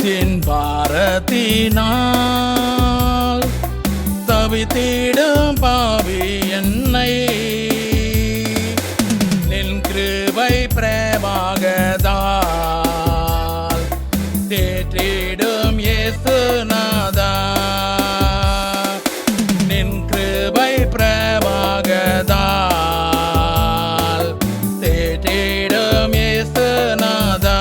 பாவத்தின் பாரத்தினால் தவித்திடும் பாவி என்னை நின் கிருபை பிரபாகதால் தேற்றிடும் இயேசுநாதா. நின் கிருபை பிரபாகதால் தேற்றிடும் இயேசுநாதா.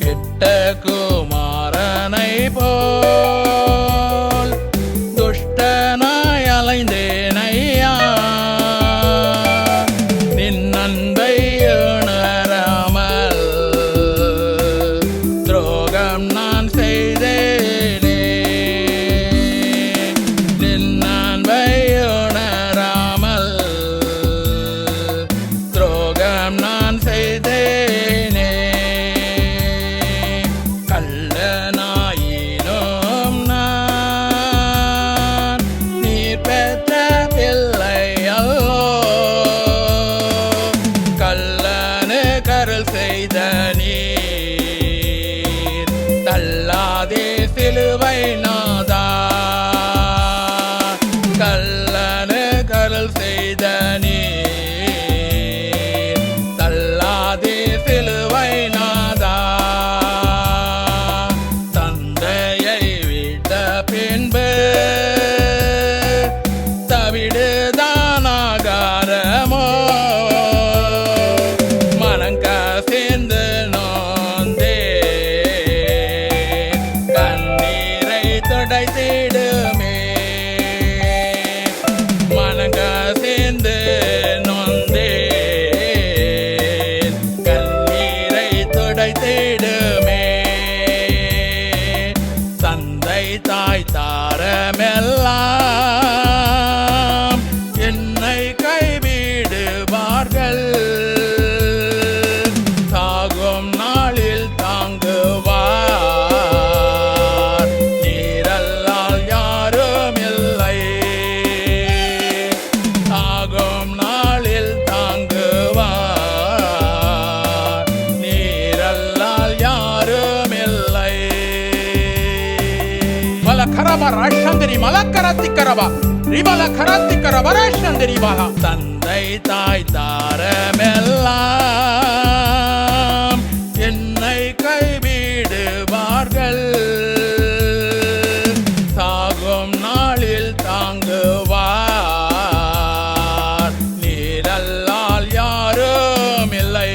கெட்ட குமாரனை போல் துஷ்டனாய் அலைந்தேனையா. நின் அன்பை உணராமல் துரோகம் நான் செய்தேனே. நின் அன்பை உணராமல் துரோகம் நான் செய்தேனே. கள்ளனாயினும் நான் நீர் பெற்ற பிள்ளை அல்லோ. கள்ளனு கருள் செய்த நீர் தள்ளாதே சிலுவை நாதா. கள்ளனு கருள் செய்த நீர் தள்ளாதே சிலுவை நாதா. தந்தையை விட்ட பின்பு தவிடுதான் ஆகாரமோ. மனங்கசிந்து நோந்தே கண்ணீரை துடைத்திடுமே. மனங்கசிந்து நோந்தே கண்ணீரை துடைத்திடுமே. தந்தை தாய் தாரமெல்லாம் என்னை கைவிடுவார்கள். சாகும் நாளில் தாங்குவார் நீரல்லால் யாரும் இல்லை. சாகும் நாளில் தாங்குவார் நீரல்லால் யாரும் இல்லை. மலக்கரபா ராஷந்தரி மலக்கரத்தி கரபா ரிபல கரத்தி கரபா ராஷந்தரி பாலா. தந்தை தாய் தாரமெல்லாம் என்னை கைவிடுவார்கள். சாகும் நாளில் தாங்குவார் நீரல்லால் யாரும் இல்லை.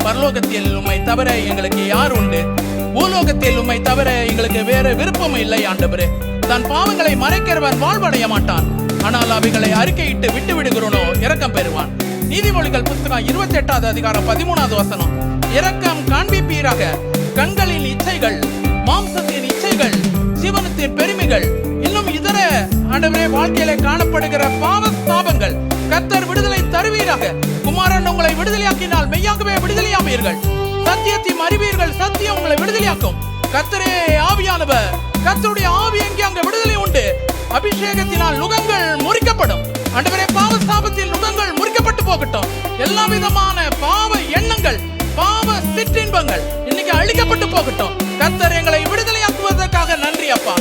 பரலோகத்தில் உம்மை தவிர எங்களுக்கு யார் உண்டு? பூலோகத்தில் உம்மை தவிர எங்களுக்கு வேறு விருப்பம் இல்லை ஆண்டவரே. தன் பாவங்களை மறைக்கிறவன் வாழ்வடைய மாட்டான். ஆனால் அவைகளை அறிக்கையிட்டு விட்டு விடுகிறோனோ இரக்கம் பெறுவான். நீதிமொழிகள் புத்தகம் 28வது அதிகாரம் 13வது வசனம். இரக்கம் காண்பிப்பீராக. கண்களின் இச்சைகள், மாம்சத்தின் இச்சைகள், ஜீவனத்தின் பெருமைகள், இன்னும் இதர ஆண்டவரே வாழ்க்கையில காணப்படுகிற பாவ சாபங்கள் கர்த்தர் விடுதலை தருவீராக. குமாரன் உங்களை விடுதலையாக்கினால் மெய்யாகவே விடுதலையாவீர்கள். சத்தியத்தையும் அறிவீர்கள், சத்தியம் உங்களை விடுதலையாக்கும். கர்த்தரே ஆவியானவர். கர்த்தருடைய ஆவி எங்கே அங்கே விடுதலை உண்டு. அபிஷேகத்தினால் நுகங்கள் முறிக்கப்படும். ஆண்டவரே பாவ சாபத்தில் நுகங்கள் முறிக்கப்பட்டு போகட்டும். எல்லா விதமான பாவ எண்ணங்கள், பாவ சிற்றின்பங்கள் இன்னைக்கு அழிக்கப்பட்டு போகட்டும். கர்த்தர் எங்களை விடுதலையாக்குவதற்காக நன்றி அப்பா.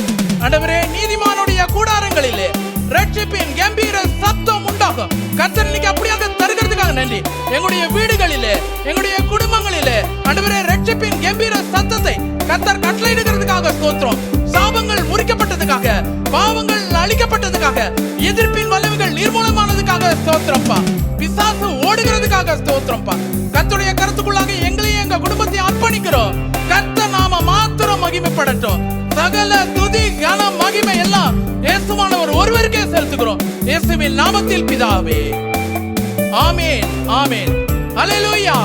ஆண்டவரே நீதிமானுடைய கூடாரங்களிலே ரட்சிப்பின் கம்பீர சத்தம் உண்டாகும். கர்த்தர் இன்னைக்கு அப்படியாக தருகிறதுக்காக நன்றி. எங்களுடைய வீடுகளிலே, எங்களுடைய குடும்பங்களிலே ஆண்டவரே ரட்சிப்பின் கம்பீர சத்தத்தை கர்த்தர் கட்டளையிடுகிறதுக்காக ஸ்தோத்திரம். சாபங்கள் முறிக்கப்பட்டதுக்காக, பாவங்கள் அழிக்கப்பட்டதுக்காக, எதிர்ப்பின் வல்லமைகள் நிர்மூலமானதுக்காக ஸ்தோத்திரம்ப்பா. பிசாசு ஓடுகிறதுக்காக ஸ்தோத்திரம்ப்பா. கர்த்தருடைய கருத்துக்குள்ளாக எங்களையும் எங்க குடும்பத்தை அர்ப்பணிக்கிறோம். கர்த்தர் நாம மாத்திரம் மகிமைப்படட்டும். சகல துதி கன மகிமை எல்லாம் இயேசுவானவர் ஒருவருக்கே செலுத்துகிறோம். இயேசுவின் நாமத்தில் பிதாவே. ஆமென், ஆமென். அல்லேலூயா.